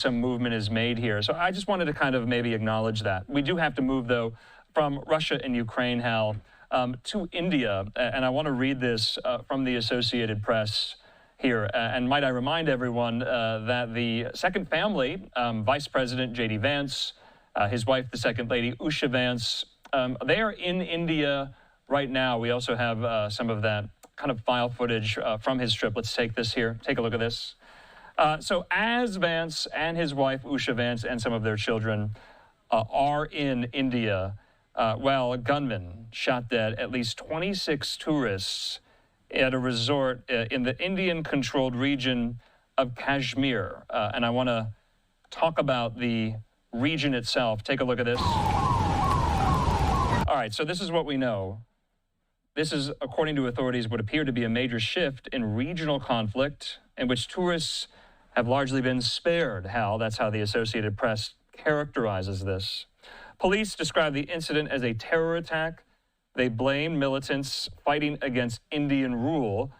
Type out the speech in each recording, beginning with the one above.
some movement is made here. So I just wanted to kind of maybe acknowledge that. We do have to move, though, from Russia and Ukraine, Hal, to India. And I want to read this from the Associated Press here. And might I remind everyone that the second family, Vice President JD Vance, his wife, the Second Lady, Usha Vance, they are in India right now. We also have some of that kind of file footage from his trip. Let's take this here. Take a look at this. So as Vance and his wife, Usha Vance, and some of their children are in India, well, gunmen shot dead at least 26 tourists at a resort in the Indian-controlled region of Kashmir. And I want to talk about the region itself. Take a look at this. All right, so this is what we know. This is, according to authorities, would appear to be a major shift in regional conflict in which tourists have largely been spared, Hal. That's how the Associated Press characterizes this. Police describe the incident as a terror attack. They blame militants fighting against Indian rule.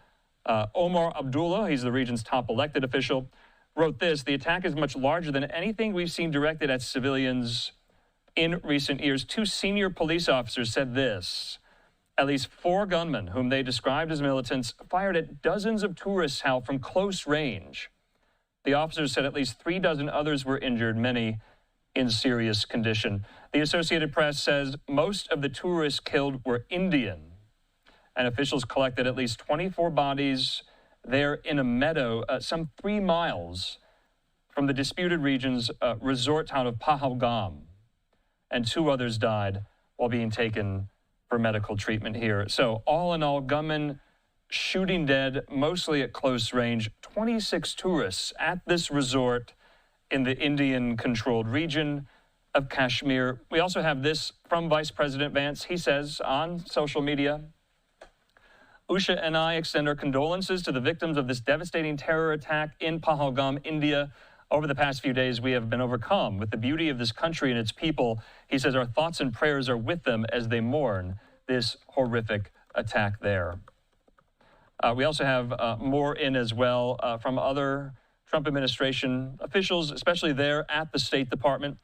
Omar Abdullah, he's the region's top elected official, wrote this: the attack is much larger than anything we've seen directed at civilians in recent years. Two senior police officers said this: at least 4 gunmen, whom they described as militants, fired at dozens of tourists, Hal, from close range. The officers said at least 3 dozen others were injured, many in serious condition. The Associated Press says most of the tourists killed were Indian, and officials collected at least 24 bodies there in a meadow some 3 miles from the disputed region's resort town of Pahalgam, and 2 others died while being taken for medical treatment here. So all in all, gunmen shooting dead, mostly at close range, 26 tourists at this resort in the Indian-controlled region of Kashmir. We also have this from Vice President Vance. He says on social media, Usha and I extend our condolences to the victims of this devastating terror attack in Pahalgam, India. Over the past few days, we have been overcome with the beauty of this country and its people. He says our thoughts and prayers are with them as they mourn this horrific attack there. We also have more in as well from other Trump administration officials, especially there at the State Department,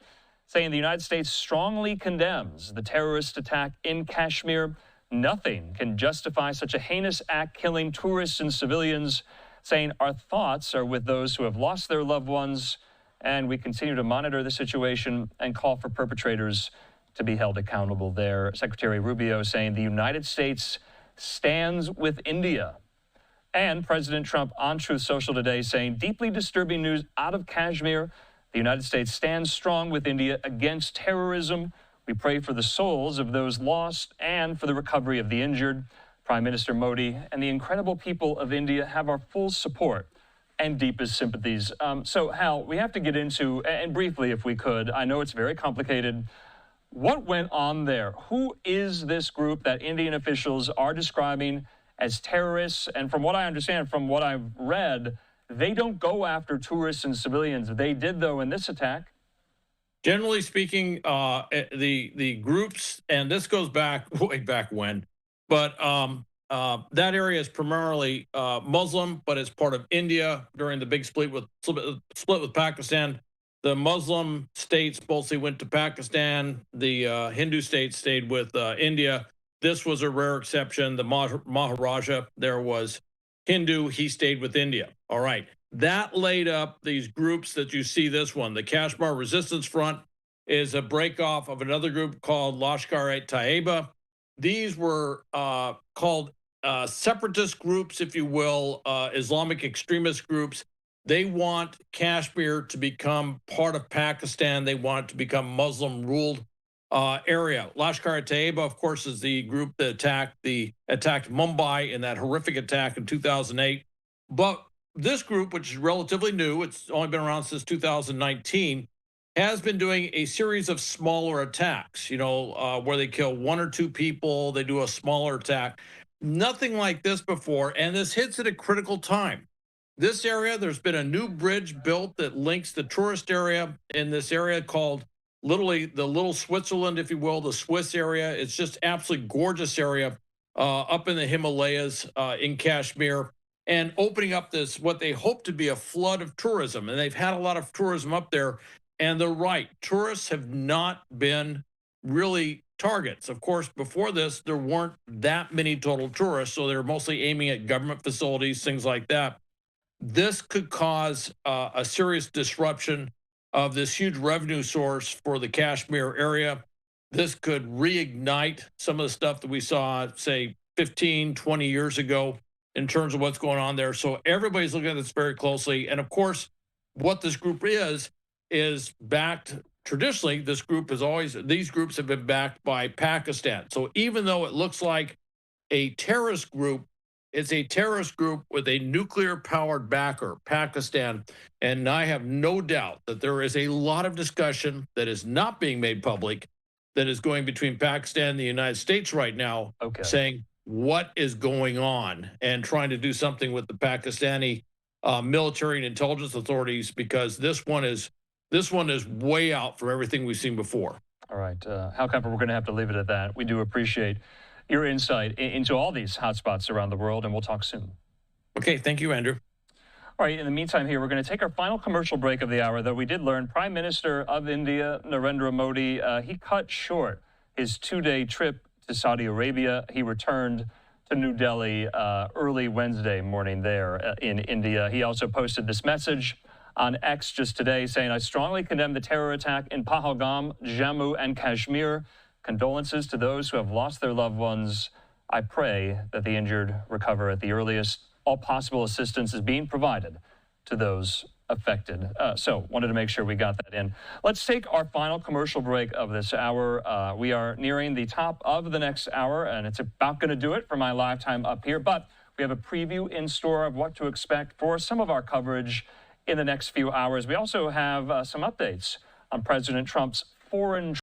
saying the United States strongly condemns the terrorist attack in Kashmir. Nothing can justify such a heinous act, killing tourists and civilians, saying our thoughts are with those who have lost their loved ones, and we continue to monitor the situation and call for perpetrators to be held accountable there. Secretary Rubio saying the United States stands with India. And President Trump on Truth Social today saying deeply disturbing news out of Kashmir. The United States stands strong with India against terrorism. We pray for the souls of those lost and for the recovery of the injured. Prime Minister Modi and the incredible people of India have our full support and deepest sympathies. So, Hal, we have to get into, and briefly if we could, I know it's very complicated, what went on there? Who is this group that Indian officials are describing as terrorists? And from what I understand, from what I've read, they don't go after tourists and civilians. They did, though, in this attack. Generally speaking, the groups, and this goes back way back when, but that area is primarily Muslim, but it's part of India during the big split with Pakistan. The Muslim states mostly went to Pakistan. The Hindu states stayed with India. This was a rare exception. The Maharaja there was Hindu. He stayed with India. All right. That laid up these groups that you see. This one, the Kashmir Resistance Front, is a breakoff of another group called Lashkar-e-Taiba. These were called separatist groups, if you will, Islamic extremist groups. They want Kashmir to become part of Pakistan. They want it to become Muslim-ruled area. Lashkar-e-Taiba, of course, is the group that attacked Mumbai in that horrific attack in 2008. But this group, which is relatively new, it's only been around since 2019, has been doing a series of smaller attacks, where they kill 1 or 2 people, they do a smaller attack. Nothing like this before, and this hits at a critical time. This area, there's been a new bridge built that links the tourist area in this area called literally the Little Switzerland, if you will, the Swiss area. It's just absolutely gorgeous area up in the Himalayas in Kashmir. and opening up this, what they hope to be a flood of tourism. And they've had a lot of tourism up there. And they're right. Tourists have not been really targets. Of course, before this, there weren't that many total tourists. So they're mostly aiming at government facilities, things like that. This could cause a serious disruption of this huge revenue source for the Kashmir area. This could reignite some of the stuff that we saw, say, 15, 20 years ago in terms of what's going on there. So everybody's looking at this very closely. And of course, what this group is backed. Traditionally, this group is always, these groups have been backed by Pakistan. So even though it looks like a terrorist group, it's a terrorist group with a nuclear-powered backer, Pakistan. And I have no doubt that there is a lot of discussion that is not being made public that is going between Pakistan and the United States right now, saying what is going on and trying to do something with the Pakistani military and intelligence authorities, because this one is way out from everything we've seen before. All right, Hal Kemper, we're going to have to leave it at that. We do appreciate your insight into all these hotspots around the world, and we'll talk soon. Okay, thank you, Andrew. All right, in the meantime here, we're going to take our final commercial break of the hour, though we did learn Prime Minister of India, Narendra Modi, he cut short his 2-day trip to Saudi Arabia. He returned to New Delhi early Wednesday morning there in India. He also posted this message on X just today saying, "I strongly condemn the terror attack in Pahalgam, Jammu and Kashmir. Condolences to those who have lost their loved ones. I pray that the injured recover at the earliest. All possible assistance is being provided to those affected." So wanted to make sure we got that in. Let's take our final commercial break of this hour. We are nearing the top of the next hour, and it's about going to do it for my lifetime up here. But we have a preview in store of what to expect for some of our coverage in the next few hours. We also have some updates on President Trump's foreign